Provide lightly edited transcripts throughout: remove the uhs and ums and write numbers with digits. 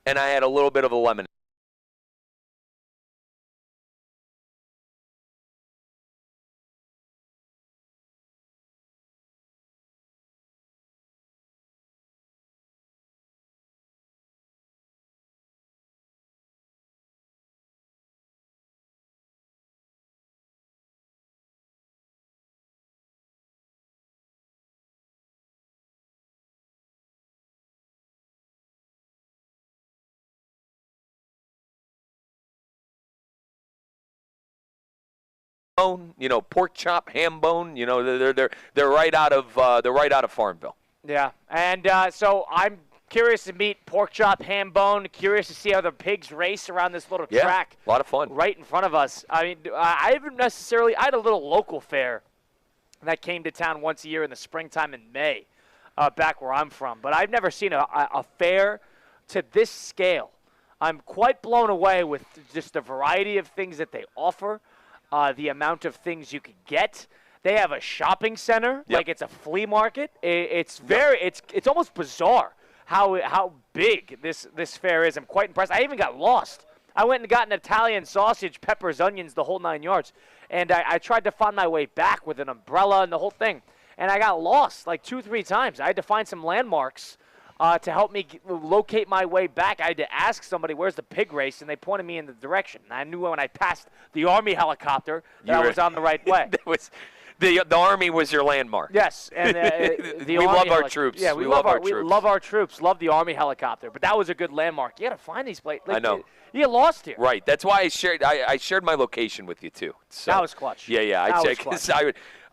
and I had a little bit of a lemon. Bone, pork chop, ham bone. They're right out of Farmville. Yeah, and so I'm curious to meet pork chop, ham bone. Curious to see how the pigs race around this little track. A lot of fun. Right in front of us. I mean, I haven't necessarily. I had a little local fair that came to town once a year in the springtime in May, back where I'm from. But I've never seen a fair to this scale. I'm quite blown away with just the variety of things that they offer. The amount of things you could get. They have a shopping center, like it's a flea market. It's almost bizarre how big this fair is. I'm quite impressed. I even got lost. I went and got an Italian sausage, peppers, onions, the whole 9 yards. And I tried to find my way back with an umbrella and the whole thing. And I got lost like 2-3 times. I had to find some landmarks to help me locate my way back. I had to ask somebody, where's the pig race? And they pointed me in the direction. And I knew when I passed the Army helicopter that I was on the right way. The Army was your landmark. Yes. And we love our troops. Yeah, we love our troops. Love the Army helicopter. But that was a good landmark. You got to find these places. Like, I know. You get lost here. Right. That's why I shared my location with you, too. So, that was clutch. Yeah.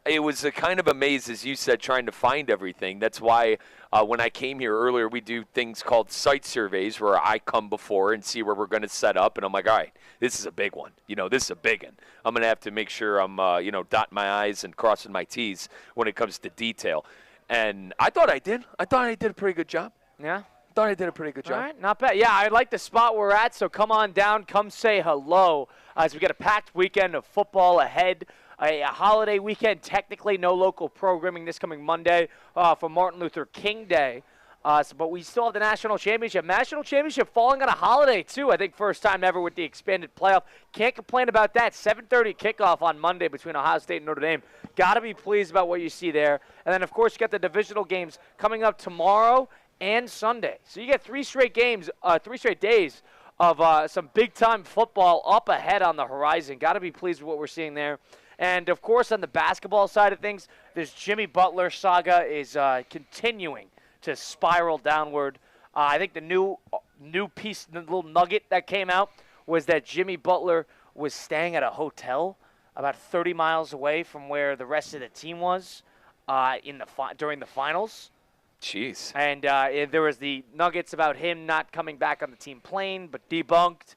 It was a kind of a maze, as you said, trying to find everything. That's why when I came here earlier, we do things called site surveys where I come before and see where we're going to set up. And I'm like, all right, this is a big one. This is a big one. I'm going to have to make sure I'm, dotting my I's and crossing my T's when it comes to detail. And I thought I did. I thought I did a pretty good job. Yeah. I thought I did a pretty good job. All right, not bad. Yeah, I like the spot we're at, so come on down, come say hello. As we get a packed weekend of football ahead. A holiday weekend, technically no local programming this coming Monday for Martin Luther King Day. But we still have the national championship. National championship falling on a holiday, too. I think first time ever with the expanded playoff. Can't complain about that. 7:30 kickoff on Monday between Ohio State and Notre Dame. Got to be pleased about what you see there. And then, of course, you got the divisional games coming up tomorrow and Sunday. So you get 3 straight games, 3 straight days of some big-time football up ahead on the horizon. Got to be pleased with what we're seeing there. And, of course, on the basketball side of things, this Jimmy Butler saga is continuing to spiral downward. I think the new piece, the little nugget that came out was that Jimmy Butler was staying at a hotel about 30 miles away from where the rest of the team was during the finals. Jeez. And there was the nuggets about him not coming back on the team plane, but debunked.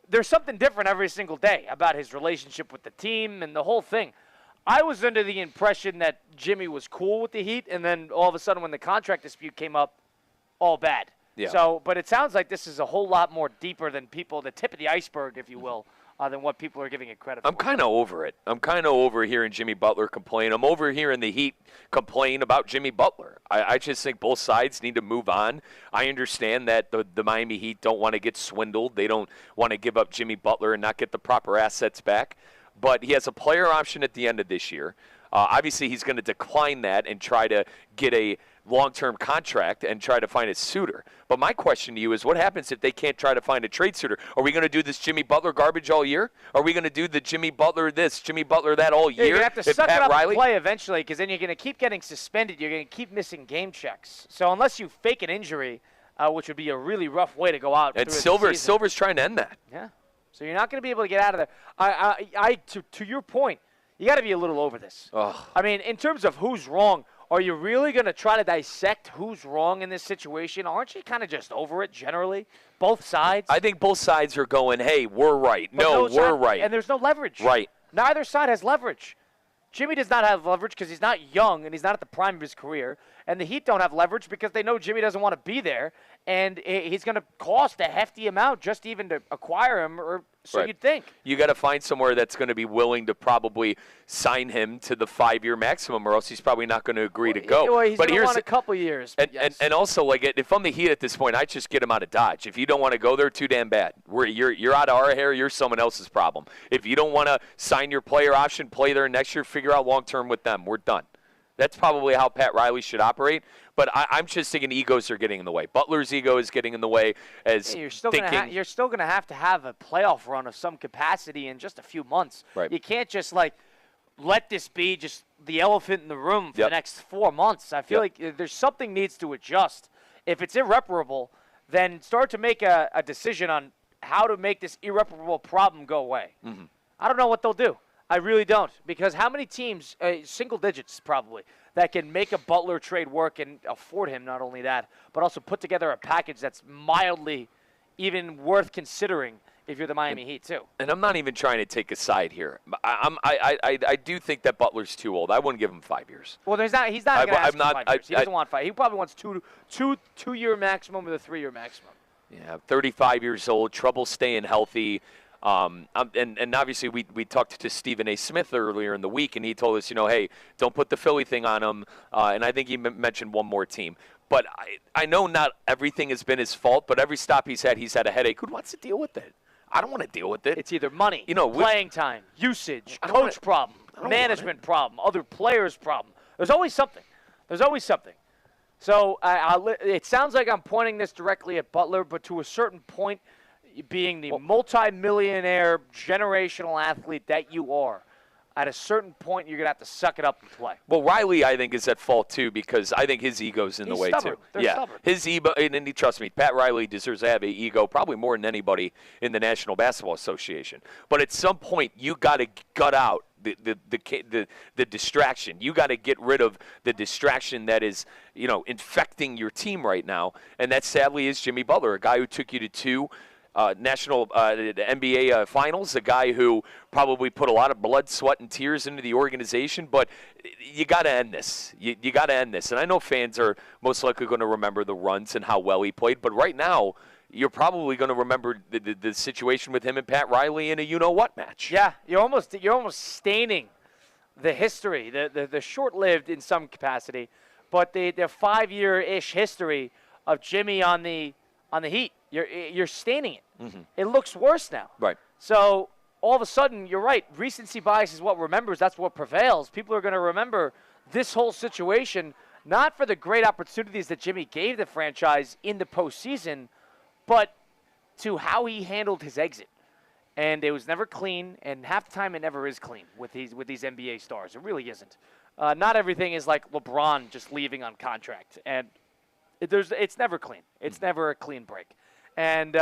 There's something different every single day about his relationship with the team and the whole thing. I was under the impression that Jimmy was cool with the Heat, and then all of a sudden when the contract dispute came up, all bad. Yeah. But it sounds like this is a whole lot more deeper than the tip of the iceberg, if you will, than what people are giving it credit for. I'm kind of over it. I'm kind of over hearing Jimmy Butler complain. I'm over hearing the Heat complain about Jimmy Butler. I just think both sides need to move on. I understand that the Miami Heat don't want to get swindled. They don't want to give up Jimmy Butler and not get the proper assets back. But he has a player option at the end of this year. Obviously, he's going to decline that and try to get a long-term contract and try to find a suitor. But my question to you is, what happens if they can't try to find a trade suitor? Are we going to do this Jimmy Butler garbage all year? Are we going to do the Jimmy Butler this, Jimmy Butler that all year? You're going to have to suck it up and play eventually, because then you're going to keep getting suspended. You're going to keep missing game checks. So unless you fake an injury, which would be a really rough way to go out. And Silver's trying to end that. Yeah. So you're not going to be able to get out of there. To your point, you got to be a little over this. Ugh. I mean, in terms of who's wrong, are you really going to try to dissect who's wrong in this situation? Aren't you kind of just over it generally? Both sides? I think both sides are going, hey, we're right. No, we're right. And there's no leverage. Right. Neither side has leverage. Jimmy does not have leverage because he's not young and he's not at the prime of his career. And the Heat don't have leverage because they know Jimmy doesn't want to be there, and he's going to cost a hefty amount just even to acquire him, or so Right. you'd think. You got to find somewhere that's going to be willing to probably sign him to the 5-year maximum, or else he's probably not going to agree to go. Well, he's but going to here's want a couple years. and also, like, if I'm the Heat at this point, I just get him out of Dodge. If you don't want to go there, too damn bad. You're out of our hair. You're someone else's problem. If you don't want to sign your player option, play there next year, figure out long term with them. We're done. That's probably how Pat Riley should operate. But I'm just thinking egos are getting in the way. Butler's ego is getting in the way as you're still thinking. You're still going to have a playoff run of some capacity in just a few months. Right. You can't just let this be just the elephant in the room for Yep. the next 4 months. I feel like there's something needs to adjust. If it's irreparable, then start to make a decision on how to make this irreparable problem go away. Mm-hmm. I don't know what they'll do. I really don't, because how many teams, single digits probably, that can make a Butler trade work and afford him, not only that, but also put together a package that's mildly even worth considering if you're the Miami Heat too. And I'm not even trying to take a side here. I do think that Butler's too old. I wouldn't give him 5 years. Well, he's not going to ask for 5 years. He doesn't want 5. He probably wants two-year maximum with a 3-year maximum. Yeah, 35 years old, trouble staying healthy. And obviously we talked to Stephen A. Smith earlier in the week, and he told us, hey, don't put the Philly thing on him. And I think he mentioned one more team. But I know not everything has been his fault, but every stop he's had a headache. Who wants to deal with it? I don't want to deal with it. It's either money, playing time, usage, coach problem, management problem, other players problem. There's always something. So it sounds like I'm pointing this directly at Butler, but to a certain point, being the multi-millionaire generational athlete that you are, at a certain point you're going to have to suck it up and play. Well, Riley, I think, is at fault too, because I think his ego's in the way stubborn. too. They're stubborn. His ego, and trust me, Pat Riley deserves to have an ego probably more than anybody in the National Basketball Association. But at some point, you got to gut out the distraction. You got to get rid of the distraction that is, infecting your team right now, and that sadly is Jimmy Butler, a guy who took you to 2 national NBA finals, a guy who probably put a lot of blood, sweat, and tears into the organization. But you got to end this. You got to end this. And I know fans are most likely going to remember the runs and how well he played. But right now, you're probably going to remember the situation with him and Pat Riley in a you-know-what match. Yeah, you're almost staining the history, the short-lived in some capacity, but the 5-year-ish history of Jimmy on the Heat. You're staining it. Mm-hmm. It looks worse now. Right. So all of a sudden, you're right. Recency bias is what remembers. That's what prevails. People are going to remember this whole situation, not for the great opportunities that Jimmy gave the franchise in the postseason, but to how he handled his exit. And it was never clean, and half the time it never is clean with these NBA stars. It really isn't. Not everything is like LeBron just leaving on contract, and it's never clean. It's never a clean break. And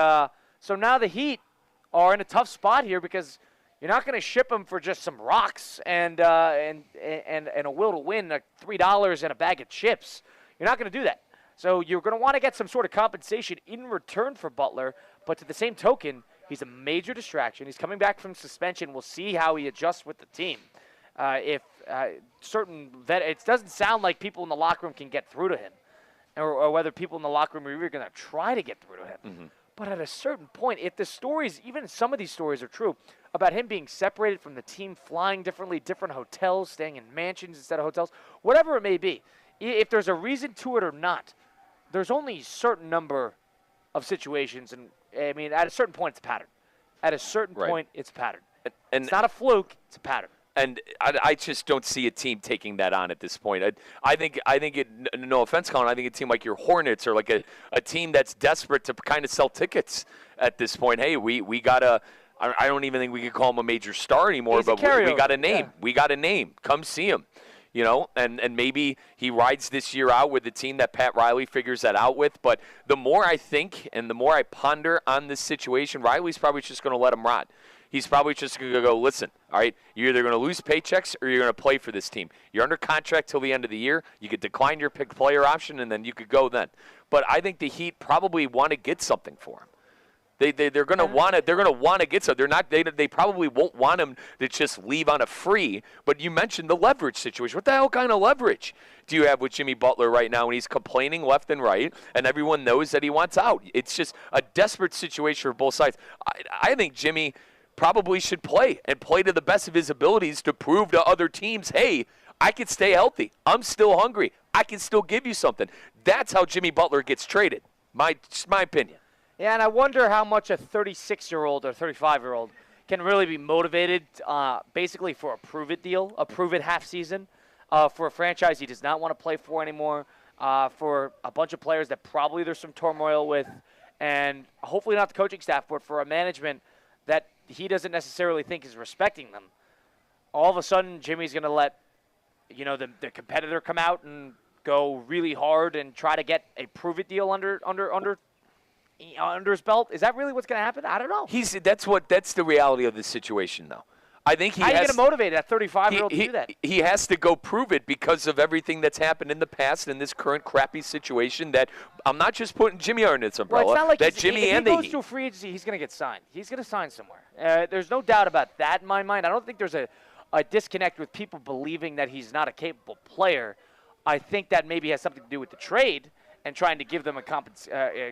so now the Heat are in a tough spot here because you're not going to ship them for just some rocks and a will to win, like $3 and a bag of chips. You're not going to do that. So you're going to want to get some sort of compensation in return for Butler, but to the same token, he's a major distraction. He's coming back from suspension. We'll see how he adjusts with the team. It doesn't sound like people in the locker room can get through to him, or whether people in the locker room are even going to try to get through to him. Mm-hmm. But at a certain point, if the stories, even some of these stories are true, about him being separated from the team, flying differently, different hotels, staying in mansions instead of hotels, whatever it may be, if there's a reason to it or not, there's only a certain number of situations, and I mean, at a certain point, it's a pattern. At a certain point, it's a pattern. And it's not a fluke; it's a pattern. And I just don't see a team taking that on at this point. I think no offense, Colin, I think a team like your Hornets or like a team that's desperate to kind of sell tickets at this point. Hey, we got a. I don't even think we could call him a major star anymore, but we got a name. Yeah. We got a name. Come see him. And maybe he rides this year out with the team that Pat Riley figures that out with. But the more I think and the more I ponder on this situation, Riley's probably just going to let him rot. He's probably just going to go, listen, all right, you're either going to lose paychecks or you're going to play for this team. You're under contract till the end of the year. You could decline your pick player option, and then you could go then. But I think the Heat probably want to get something for him. They're going to want to. They're going to want to get some. They're not. They probably won't want him to just leave on a free. But you mentioned the leverage situation. What the hell kind of leverage do you have with Jimmy Butler right now when he's complaining left and right, and everyone knows that he wants out? It's just a desperate situation for both sides. I think Jimmy probably should play and play to the best of his abilities to prove to other teams, hey, I can stay healthy. I'm still hungry. I can still give you something. That's how Jimmy Butler gets traded. My opinion. Yeah, and I wonder how much a 36-year-old or 35-year-old can really be motivated basically for a prove-it deal, a prove-it half season, for a franchise he does not want to play for anymore, for a bunch of players that probably there's some turmoil with, and hopefully not the coaching staff, but for a management that he doesn't necessarily think is respecting them. All of a sudden, Jimmy's going to let the competitor come out and go really hard and try to get a prove-it deal under his belt. Is that really what's going to happen? I don't know. That's the reality of the situation, though. I think how are you going to motivate that 35-year-old to do that? He has to go prove it because of everything that's happened in the past in this current crappy situation. That I'm not just putting Jimmy under its umbrella. Well, it's not like that Jimmy if and he the goes Heat. to a free agency, he's going to get signed. He's going to sign somewhere. There's no doubt about that in my mind. I don't think there's a disconnect with people believing that he's not a capable player. I think that maybe has something to do with the trade and trying to give them a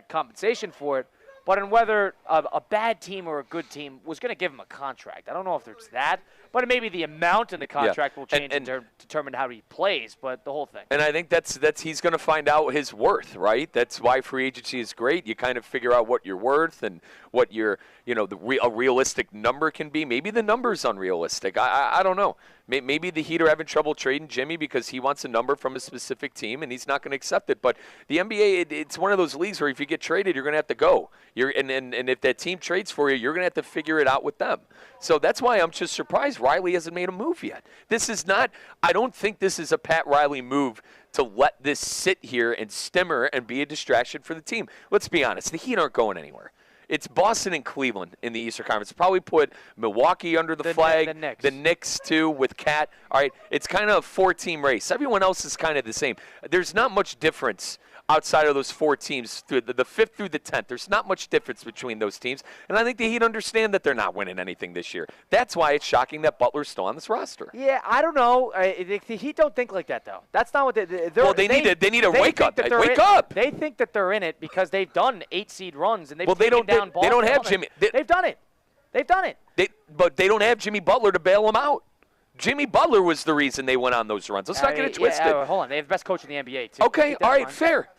compensation for it. But on whether a bad team or a good team was going to give him a contract. I don't know if there's that, but maybe the amount in the contract will change and determine how he plays, but the whole thing. And I think that's he's going to find out his worth, right? That's why free agency is great. You kind of figure out what you're worth and what your, a realistic number can be. Maybe the number's unrealistic. I don't know. Maybe the Heat are having trouble trading Jimmy because he wants a number from a specific team and he's not going to accept it. But the NBA, it's one of those leagues where if you get traded, you're going to have to go. And if that team trades for you, you're going to have to figure it out with them. So that's why I'm just surprised Riley hasn't made a move yet. I don't think this is a Pat Riley move to let this sit here and simmer and be a distraction for the team. Let's be honest. The Heat aren't going anywhere. It's Boston and Cleveland in the Eastern Conference. Probably put Milwaukee under the flag. The Knicks, too, with Cat. All right, it's kind of a four-team race. Everyone else is kind of the same. There's not much difference outside of those four teams, through the 5th through the 10th. There's not much difference between those teams. And I think the Heat understand that they're not winning anything this year. That's why it's shocking that Butler's still on this roster. Yeah, I don't know. The Heat don't think like that, though. That's not what they need to wake up. Wake up. They think that they're in it because they've done 8-seed runs, and they've they don't have Jimmy. They've done it. They've done it. But they don't have Jimmy Butler to bail them out. Jimmy Butler was the reason they went on those runs. Let's not get it twisted. Hold on. They have the best coach in the NBA, too. Okay, all right, fair.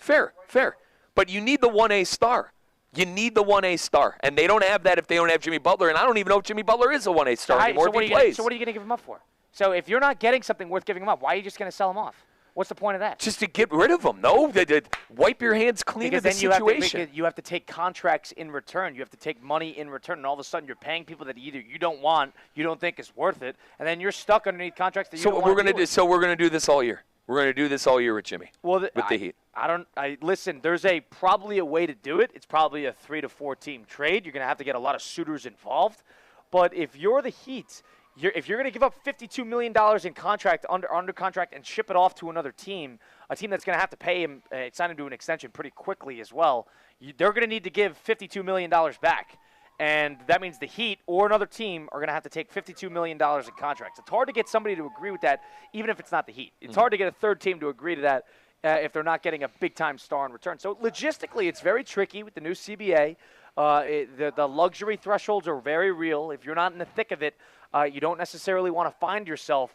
But you need the 1A star. You need the 1A star. And they don't have that if they don't have Jimmy Butler. And I don't even know if Jimmy Butler is a 1A star anymore if he plays. So what are you going to give him up for? So if you're not getting something worth giving him up, why are you just going to sell him off? What's the point of that? Just to get rid of them. No, wipe your hands clean of the situation. You have to take contracts in return. You have to take money in return, and all of a sudden you're paying people that either you don't want, you don't think is worth it, and then you're stuck underneath contracts that you don't want to do. So we're going to do this all year. We're going to do this all year with Jimmy. With the Heat. Listen, there's probably a way to do it. It's probably a 3 to 4 team trade. You're going to have to get a lot of suitors involved. But if you're the Heat, if you're going to give up $52 million in contract under contract and ship it off to another team, a team that's going to have to pay him, sign him to an extension pretty quickly as well, they're going to need to give $52 million back. And that means the Heat or another team are going to have to take $52 million in contracts. It's hard to get somebody to agree with that, even if it's not the Heat. It's hard to get a third team to agree to that if they're not getting a big-time star in return. So logistically, it's very tricky with the new CBA. The luxury thresholds are very real. If you're not in the thick of it, you don't necessarily want to find yourself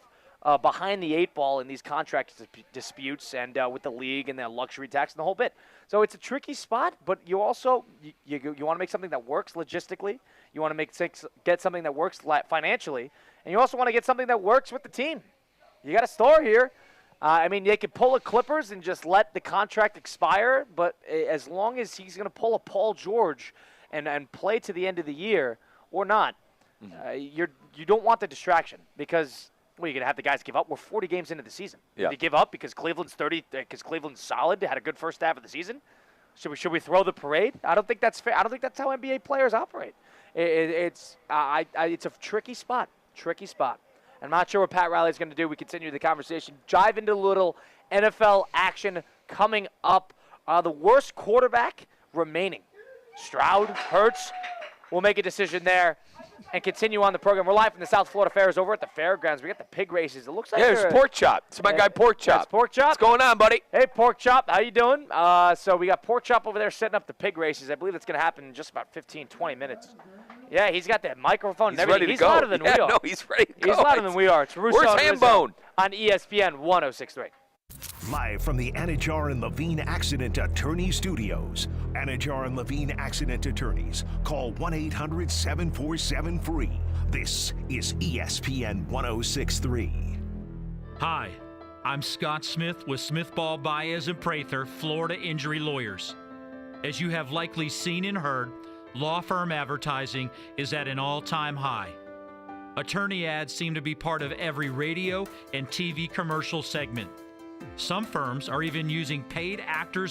behind the 8 ball in these contract disputes and with the league and the luxury tax and the whole bit. So it's a tricky spot, but you also you want to make something that works logistically. You want to get something that works financially, and you also want to get something that works with the team. You got a star here. They could pull a Clippers and just let the contract expire, but as long as he's going to pull a Paul George and play to the end of the year or not, you don't want the distraction because you're going to have the guys give up. We're 40 games into the season. Yeah. They give up because Cleveland's solid, had a good first half of the season. Should we throw the parade? I don't think that's fair. I don't think that's how NBA players operate. It's a tricky spot. I'm not sure what Pat Riley's going to do. We continue the conversation. Dive into a little NFL action coming up. The worst quarterback remaining Stroud, Hurts. We'll make a decision there and continue on the program. We're live from the South Florida Fairs over at the fairgrounds. We got the pig races. It looks like there's Pork Chop. It's my guy Pork Chop. That's Pork Chop. What's going on, buddy? Hey, Pork Chop. How you doing? So we got Pork Chop over there setting up the pig races. I believe it's going to happen in just about 15, 20 minutes. Yeah, he's got that microphone and everything. He's ready to go. Louder than we are. No, he's ready to go. He's louder than we are. It's Russo Where's Hambone? on ESPN 106.3. Live from the Anajar and Levine Accident Attorney Studios. Anajar and Levine Accident Attorneys. Call 1-800-747-FREE. This is ESPN 106.3. Hi, I'm Scott Smith with Smith Ball Baez and Prather, Florida Injury Lawyers. As you have likely seen and heard, law firm advertising is at an all-time high. Attorney ads seem to be part of every radio and TV commercial segment. Some firms are even using paid actors